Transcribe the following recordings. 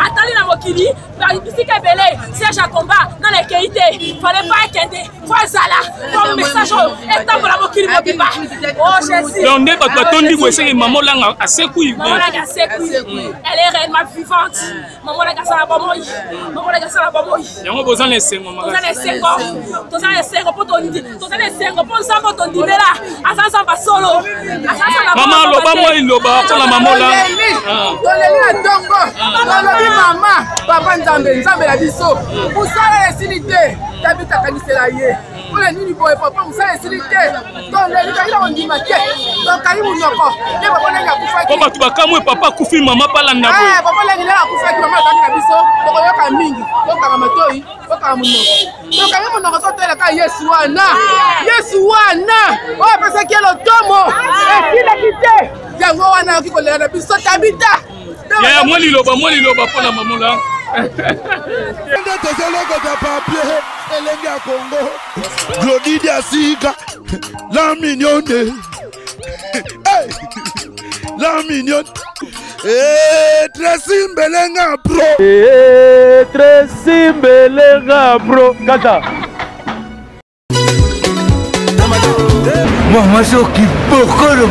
Attendez la mokili, bisika belé, Serge à combat dans les qualités. Fallait pas qu'aider, faut zala. Comme message étant pour la mokili mobiba. Oh Jésus. Donc ne pas tondi vous c'est maman là à secoui. Maman là à secoui. Elle est réellement vivante. Maman là ça la bamoy. Maman là ça la bamoy. Et on besoin les 5 maman. Besoin les 5 ans. Besoin les 5 pour ton dit. Besoin les 5 pour ça ton dit là. Asa pas solo. Maman loba moi il loba pour la maman là. Maman, papa Nzambe la biso. Pour ça la facilité, t'habites à Kaniselaye. Pour les nuits boy papa, pour ça la facilité. Donc les gars on dit maquet. Donc Karim Noko, les papa n'a pas fait. Papa tu vas comme papa Koufi maman pas la ndabo. Ah papa là il a pas fait maman la biso. Donc on y a mingi, donc Kamatoi, donc Kamunoko. Donc Karim Noko sortait la ka Yesuana. Yesuana. Oh parce qu'il y a le tomo. Et qui l'a quitté? Yango wana qui connaît la biso t'habite. Yeah, moi liloba pour la maman là. Glody Diasiga, la mignonne. La mignonne. Tracy Mbelenga bro. Tracy Mbelenga bro. Kata. Moi je qui beaucoup le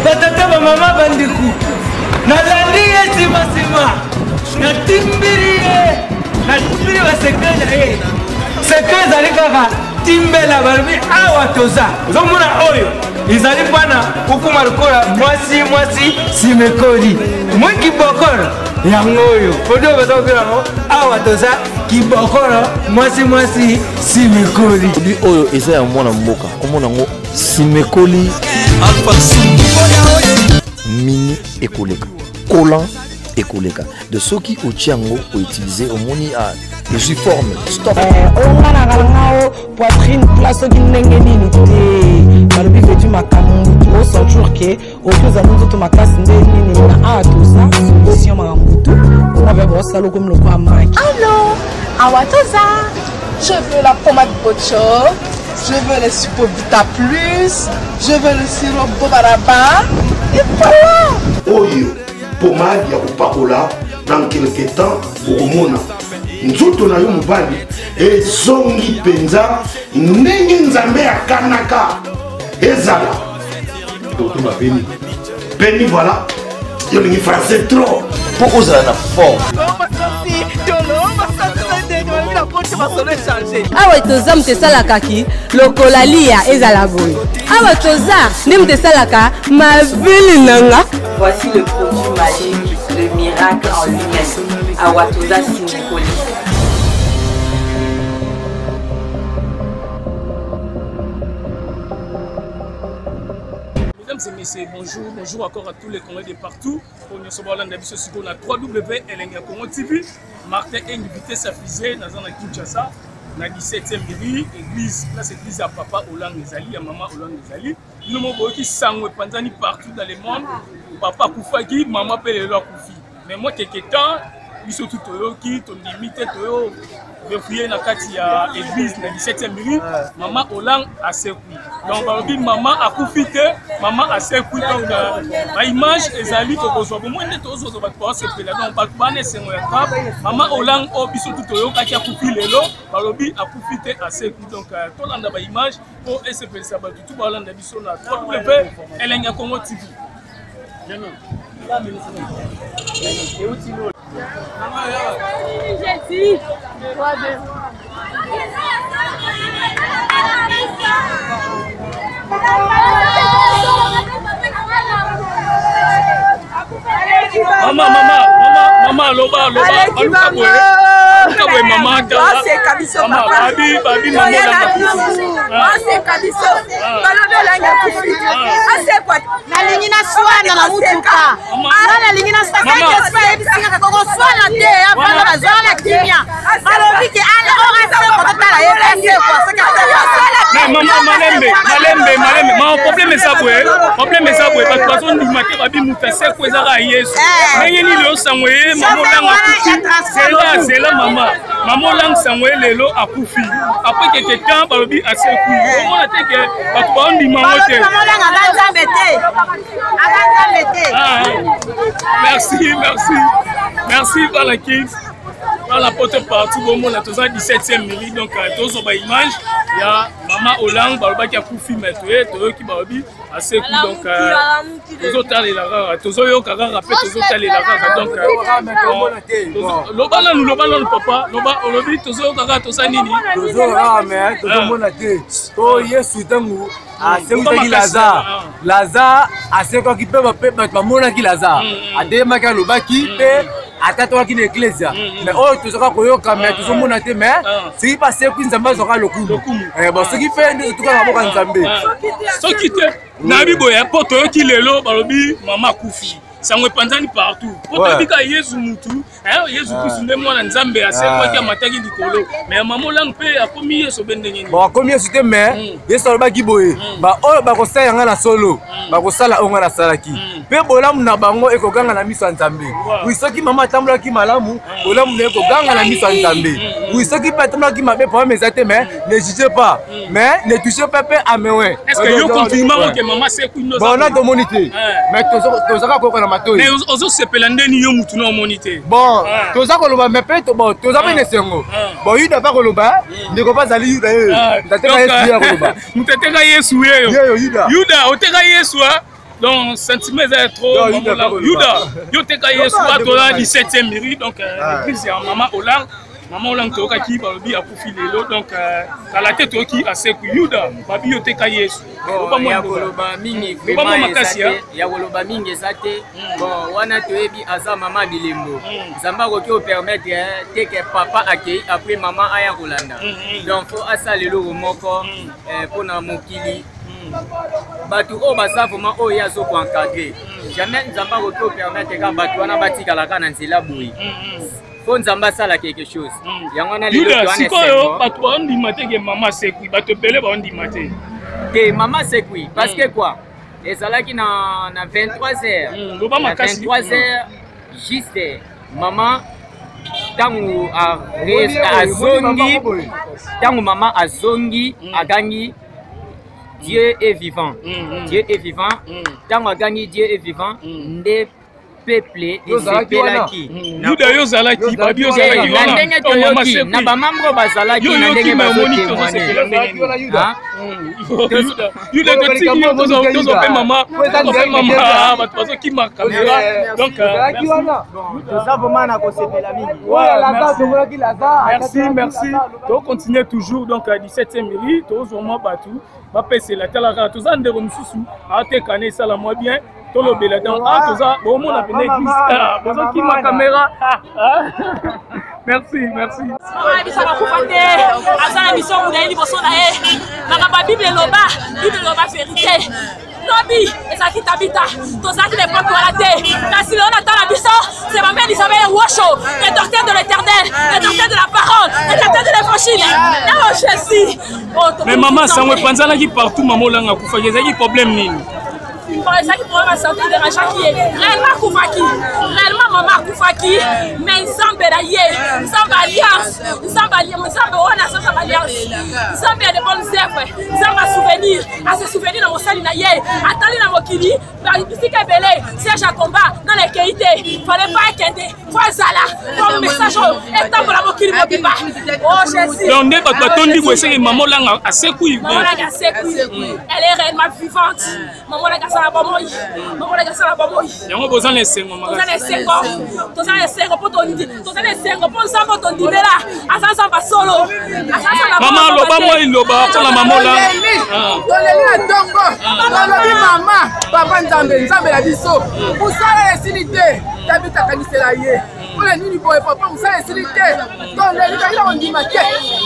batata bamama bandiku nazali esimasima natimbiri basekre na ye sekre ezali kaka timbela balobi awa toza ozomona oyo ezali mpana kokuma lokola mwasi simekoli mwi kibokolo yango oyo odio bazokolango awa toza kibokolo mwasi simekoli oyo eza ya mwana mboka komona ngo simekoli mini ekoleka collant ekoleka de soki otiango o utiliser omoni a les forme stop ongana kalangao poitrine place ki ndenge nini te balobi vetu makamutu o sentir que otoza nzoto makasi ndenge nini na atosa solution makambutu on va voir ça comme le quoi maki allô awatoza je veux la pommade Bocho, je veux le Suppovita plus, je veux le sirop Bobaraba et voilà. Oyo pommade ya kopakola dans quelque temps okomona nzoto na yo mobali ezongi penza ndenge nzambe akanaka ezala totuma peni voilà yo lingi français trop pour ozala na forme awa toza mutesalaka ki lokola lia ezala boye awa toza nde mutesalaka mabili nanga. Voici le produit magique, le miracle en lui-même. Awatoza Simekoli. Mesdames et messieurs, bonjour encore à tous les Congolais de partout. On est sur la www.Elenga Congo TV. Martin est invité sa fusée dans la Kinshasa, dans la 17e mairie, église, là c'est l'église à papa Olan Ezali, à maman Olan Ezali. Nous avons qui sangwe panzani partout dans le monde. Papa Koufaki, maman Pelelo Koufi. Mais moi, quelque temps, ils sont tout qui, ton limité, toyo, refouillé dans l'église, dans la 17e mairie, maman Olan a secoui. Donc, maman a Koufi, maman a secoui. Donc, l'image Ezali, tu reçois. Moi, je suis en train de se faire. Donc, maman Olan a biso tout toyo, qui a Koufi Lelo, balobi a Koufi a secoui. Donc, tout le monde a l'image pour SPL Sabat. Tout le monde a biso na www.Elenga Congo TV. Maman, loba, Kabwe maman ta. C'est kabiso Maman papa. babi maman la. C'est kabiso. Balobe la ngakufi. Ase quoi? Na lingi na swana na mutuka. Na lingi na swana kespa ebisinga ko swana te avana bazala kimia. Balobi ke ala ora se ko tala yese quoi. C'est que maman malembe. Ma problème est ça boué. Problème est ça boué parce que personne du matin babi mutase ko ezaka yesu. Nenge ni lo sangwe maman la c'est là maman. Maman lang sangwe lelo akufi. Après quelque temps balobi aseku. Comment on a dit que ba ko ndi maman te. maman lang avanza bete. Merci par la Kings. Dans la porte partout, au monde, tous 17e mairie, donc tous ont une image. Il y a Maman Hollande, qui a coupé météo, qui m'a dit assez cool. Donc, tous autres allez la rare, tous autres allez la rare. Donc, l'obalan, papa, l'obalan, tous autres, tous à Nini. Tous autres, mais tous autres, oh, yes, soutenez-vous. Ah, c'est où qui Lazare? Lazare, ah, c'est quoi qui peut me qui Lazare? Ah, des magas le baki, attends qui l'église. Mais oh, tout ça qu'on y a mais tout le monde a été mais c'est qui passe que nous avons le coup. Bon, ce qui fait tout cas la boca Nzambe. Ce qui te, nabi boya poto qui le lo balobi maman Koufi. Ça me panzani partout. Poto bika Yesu mutu, Yesu Christ ne moi Nzambe a c'est quoi qui a matagi dikolo. Mais maman lang pe a commis Yesu bendengeni. Bon, combien c'était mais Yesu le baki boye. Ba oh ba ko sa yanga na solo. Ba ko sala onga na salaki. Pe bolamu na bango ekoganga na miso Nzambe. Oui soki mama tambula ki malamu, bolamu na ekoganga na miso Nzambe. Oui soki pa tambula ki mabe pa mezate mais ne jugez pas. Mais ne touchez pas à mewe. Est-ce que yo confirme que maman c'est ku no. Bon, on a de monité. Mais to zaka ko na matoi. Mais ozo sepelande ni yo mutu no monité. Bon, to zaka lo ba mepe to bon, to zaka nesengo. Bon, yuda pa ko lo ba, ndeko pa zali yuda yo. Ndateka Yesu ya ko lo ba. Muteteka Yesu yo. Yuda, oteka Yesu a. Donc, sentiment est trop. Yuda, yo teka Yesu a tola 17e mairie donc l'église ya Maman Hollande. Maman Hollande toka ki balobi a kufi lelo donc kala te toki aseku Yuda babi yo teka Yesu. Ya koloba mingi vraiment ya koloba mingi ezate bon wana toyebi aza mama bilembo Nzamba ko ki permettre que papa accueille après maman aya kolanda donc faut asalelo moko pona mokili batu o basavuma o yazo ko encadrer jamais Nzamba ko permettre ka batu wana batikala na nzela boyi faut Nzamba sala quelque chose yango na lelo to ane sikoyo batu on di mateke mama sekui batu pele ba on di mateke que maman sekui parce que quoi ezalaki na 23h 23h juste maman tangu maman azongi agangi Dieu est vivant. Dieu est vivant. Tangu agangi Dieu est vivant. Nde peuple ezepelaki. Yuda yo zalaki, babi yo zalaki wana. Ndenge toyoki na bamambo bazalaki na ndenge bazotémoigner. Yuda ko tiki yo tozo pe mama batu bazoki ma caméra. Donc ça vraiment na ko sepela mingi. Merci. To continuer toujours donc à 17e mairie, tozo mo batu, ba pese la tala to zande ko mususu, ate kané sala moi bien. Tolo bela donc toza bon mon appelé église besoin qui ma caméra merci bisa bakufate azana mission mudayi liboso na ye na Bible loba vérité lobi ezaki tabita tozaki les peuples à la terre kasi leo natala biso c'est ma mère Isabelle Washo le docteur de l'éternel le docteur de la parole le docteur de l'évangile na Jésus mais maman ça me panzana qui partout maman langa kufa ezaki problème nini. Ça qui pourrait me sentir dérangeant qui est réellement Koufaki, réellement Maman Koufaki, mais Nzambe d'ailleurs, Nzambe alliance, Nzambe on a Nzambe alliance, Nzambe a de bonnes œuvres, Nzambe a souvenir, à se souvenir dans mon sali naïe, attendez dans mon kili, ici Kebele, Serge à combat, dans les qualités, fallait pas équenter, faut zala, comme message, et tant pour la mokili mobiba. Oh Jésus. Donc n'est pas ton dit que c'est maman là à secouer. Maman là à secouer, elle est réellement vivante. Maman là à yango besoin les sengo maman toza les sengo pour ton dit toza les sengo pour Nzambe ton dit là asasa ba solo maman loba moi loba pour la maman là toleli na dongo tolobi mama papa Nzambe la biso usala esilite tabita kanisela ye mpona nini boye papa mosala esili te donc lelikaki ondima te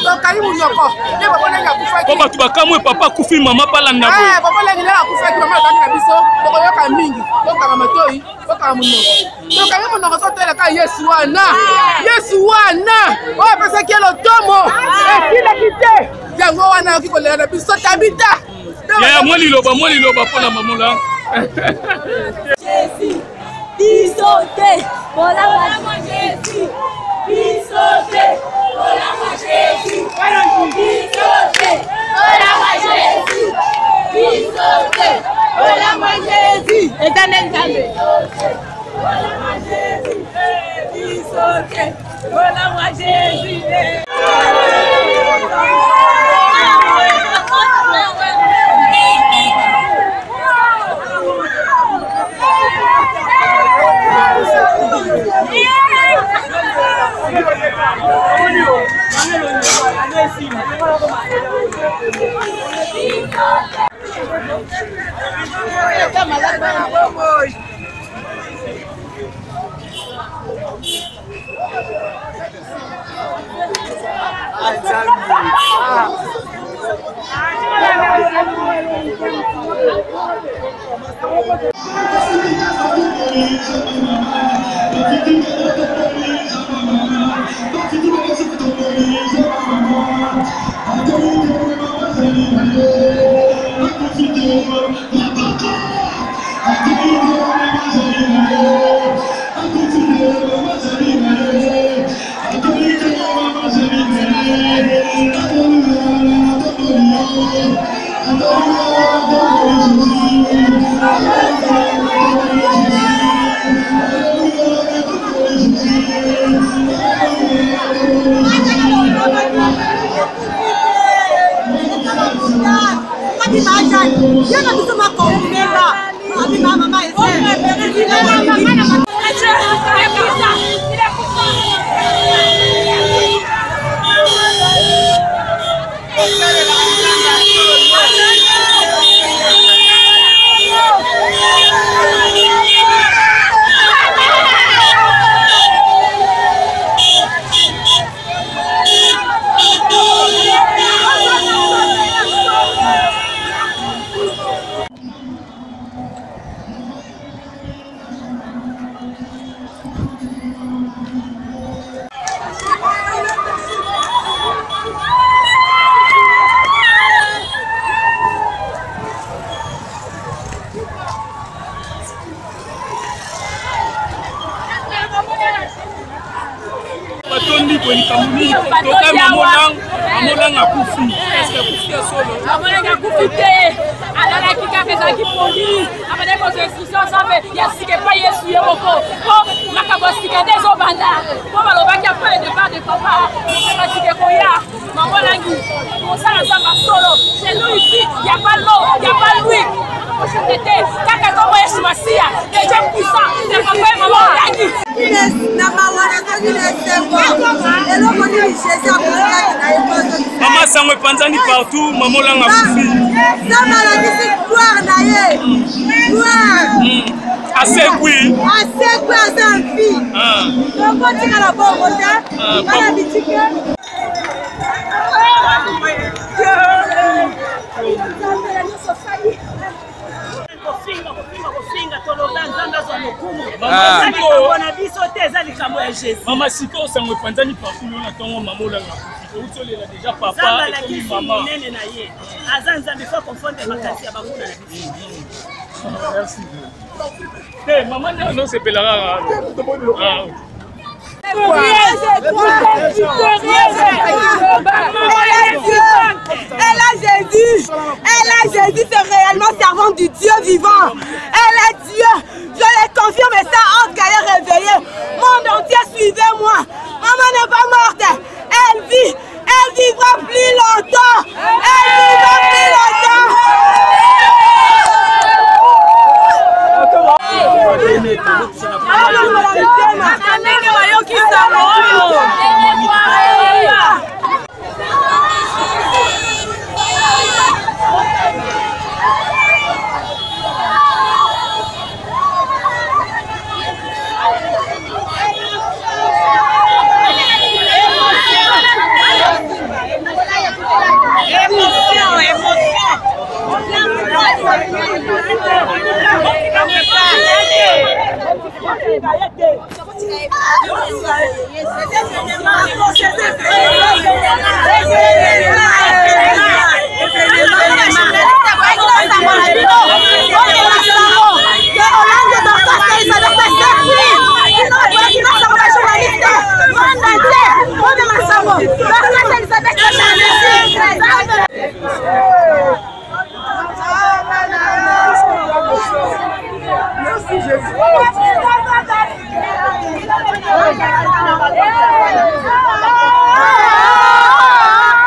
donc kali monoko nde papa ndenge akufaki po bato bakamwe papa akufi mama balanda boye papa ndenge ndenge akufaki mama akangi na biso tokoyoka mingi tokanga matoi tokanga monoko tokangi monoko soteleka yesu wana oyo apesaki elotomo esilaki te yango wana yoki kolela na biso tabita mwa liloba mpona mamola Jésus, bisote, bolama Jésus, bisote, bolama Jésus, bisote, bolama Jésus, bisote, bolama Jésus, éternel Dieu, bolama Jésus, bisote, bolama Jésus. Chez nous ici, il n'y a pas l'eau, il n'y a pas l'huile. Kaka comme Yesu Masia, les gens puissants, c'est pas vrai maman Lagi. Maman Sangwe Panzani partout, maman Langa Foufi. Ça maladie c'est gloire naie. Gloire. Assez oui. Assez oui, assez en fille. Donc on tient la bonne côté, on a boutique. Mama Siko Sangwe Panzani partout, on attend maman Langa Foufi. Il a déjà papa et maman. Merci. Hey, maman, non, c'est Pelara. Elle a Jésus, c'est réellement servant du Dieu vivant. Elle est Dieu. Je l'ai confirme et ça entre qu'elle est réveillée. Monde entier, suivez-moi. Maman n'est pas morte. Elle vit. Elle vivra plus longtemps. Elle vivra plus longtemps.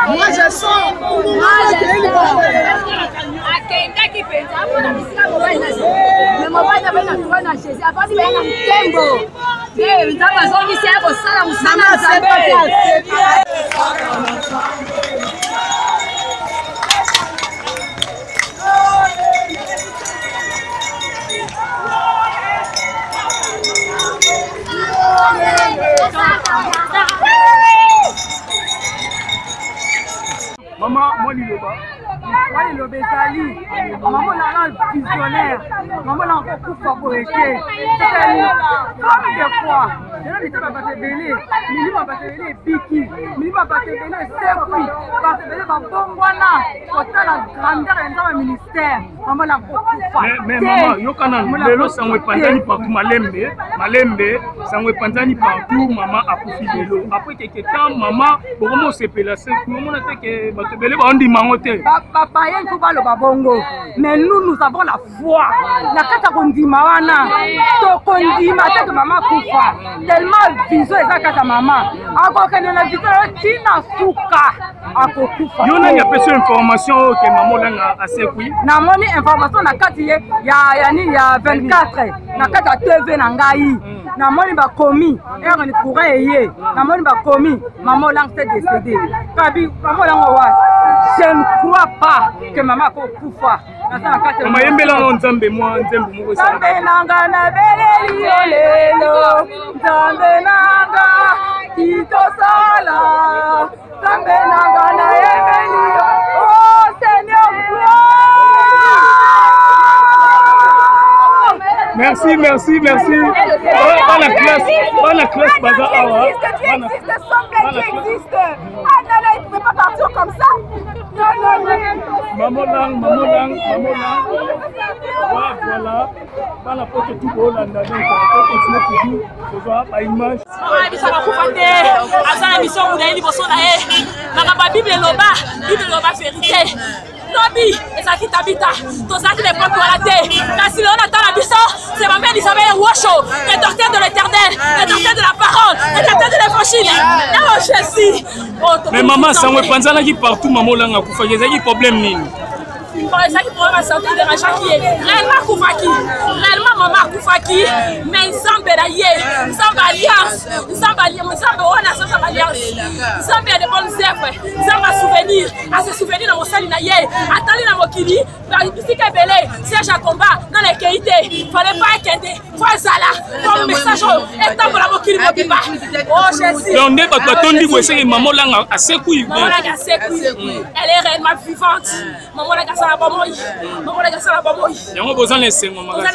Moi je sens. Maman, moi, il est là. Moi, il est Bezali. Maman, on a un visionnaire. Maman, on a encore coup fabriqué. C'est-à-dire, comme des fois, il y a des gens qui vont te belé. Mais ils vont te belé Biki. Mais ils vont te belé Sekoui. Ils vont te belé Bongwana. Autant la grandeur dans le ministère. Maman, on a encore coup fabriqué. Mais maman, Yokana, Lelo, ça ne pandani partout. Malembe, ça ne pandani partout. Maman a couché Lelo. Après quelques temps, maman, comment se peut la Sekoui? Maman a dit que te belé, on dit mangoté. Papa, il faut pas le babongo. Mais nous avons la foi. La kata kondima wana. To kondima tête maman kufa. Tellement vision eza kata maman. Ako kene na vision tina suka. Ako kufa. Yo na ya pesa information que maman langa asekui. Na moni information na kati ya 24 na kata TV na ngai. Na moni ba komi. Ero ni courant eye. Na moni ba komi. Maman lang s'est décédée. Kabi maman lang wa. Je ne crois pas que maman a koufa. Maman yembela no nzambe moi nzambe moko sa. Nzambe nanga na beleli olelo. Nzambe nanga kito sala. Nzambe nanga na yembeli. Oh Seigneur Merci. Dans la classe, baza awa. Existe. Ah non, il ne pouvait pas partir comme ça. Non. Maman lang. Voilà. Dans la porte tout beau là, on continue toujours. On voit pas image. Ça va vous faire. Asa la mission vous avez dit bonsoir là. Nakaba Bible loba vérité. Lobi, ezaki tabita. Tozaki les portes à la terre. Kasi on attend la mission, c'est ma mère Isabelle Washo, le docteur de l'Éternel, le docteur de la parole, le docteur de l'évangile. Non, Jésus. Mais maman, ça me panzana qui partout maman langa kufa, ezaki problème nini? Ça qui pourrait santé de la qui est réellement Koufaki, réellement maman Koufaki, mais Nzambe Daye, Nzambe Alliance, Nzambe on a Nzambe Alliance, Nzambe a de bonnes œuvres, Nzambe a souvenir, à se souvenir dans mon sali Naye, attendez dans mon kili, dans le petit Belé, Serge à combat, dans les qualités, il fallait pas qu'aider, faut Zala, comme message, et tant pour la mokili Mobiba. Oh Jésus. On est pas ton niveau, c'est maman langa à Sekoui. Maman langa à Sekoui, elle est réellement vivante. Maman langa ça la bombe. Yango besoin les 5 maman. Besoin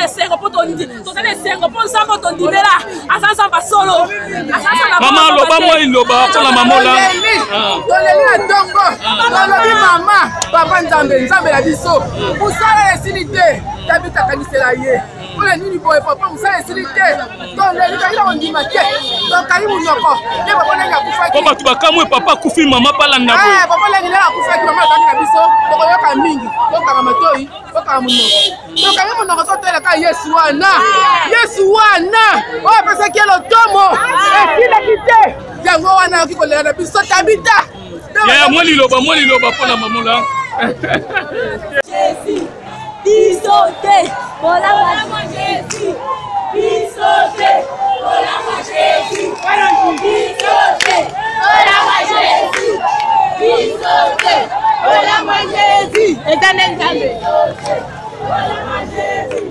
les 5 pour ton dit. Besoin les 5 pour ça pour ton dit là. Asa pas solo. Maman loba moi il loba pour la maman là. Toleli na dongo. Tolobi maman. Papa Nzambe la biso. Pour ça les silité. Tabita kanisela ye. Pour les nini boy papa pour ça les silité. Donc les kayila on dit maké. Donc kayi munoko. Ye papa nanga kufa. Papa tu bakamwe papa kufi maman pala na boy. Papa lengi na kufa ki maman na biso. Bokoyoka mingi. Bokaka matoi, bokaka munoko. Donc kayi munoko sotela ka Yesu wana. Oh parce que le tomo. Et qui l'a quitté. Yango wana ki kolela na biso tabita. Ya moi liloba pour la maman là. Jésus. Bisoté, voilà moi Jésus. Bisoté, voilà moi Jésus. Bisoté, voilà moi Jésus. Bisoté, voilà moi Jésus. Éternel Nzambe. Voilà moi Jésus.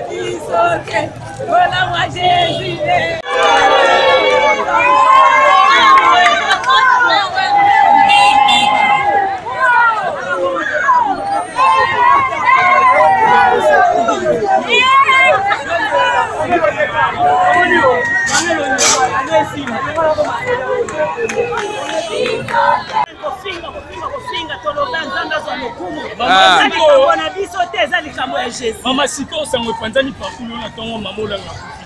Bisoté, voilà moi Jésus. Maman Siko, ça me prend ni partout le temps maman là.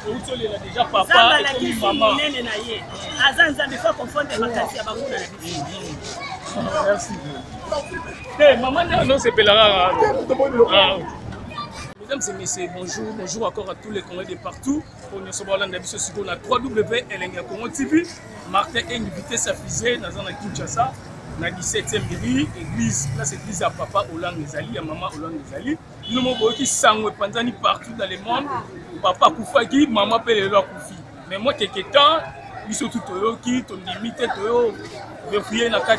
Où tu es là déjà papa et maman. Merci. Hey, maman non c'est Pelara. Mesdames et messieurs, bonjour, bonjour encore à tous les Congolais de partout. On est sur la www.elenga Congo TV. Martin est invité sa fusée dans la Kinshasa, dans la 17e mairie, église, là c'est l'église à papa Olan Nezali, à maman Olan Nezali. Nous avons qui sang panzani partout dans le monde. Papa Koufaki, maman Pelelo Koufi. Mais moi quelque temps, ils sont tout qui ton limité toyo refouillé dans la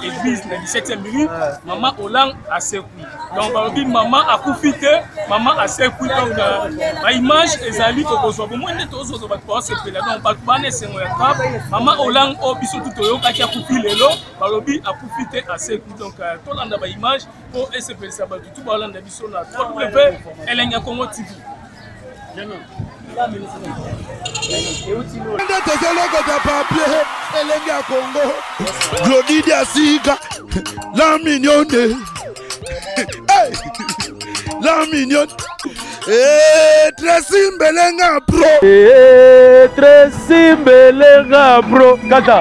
église dans la 17e mairie, maman Olan a sécoui. Donc maman a Koufité, maman a sécoui donc ma image ezali ko so moi ndé to so ba ko se pela donc ba bane se mo yakab maman Olan o biso tout toyo ka Koufi lelo balobi a Koufité a sécoui donc to landa ba image pour SPL ça ba tout ba landa biso na www.elenga Congo TV. Glody Diasiga, la mignonne, la mignonne, Tracy Mbelenga Pro, Tracy Mbelenga Pro, Kata.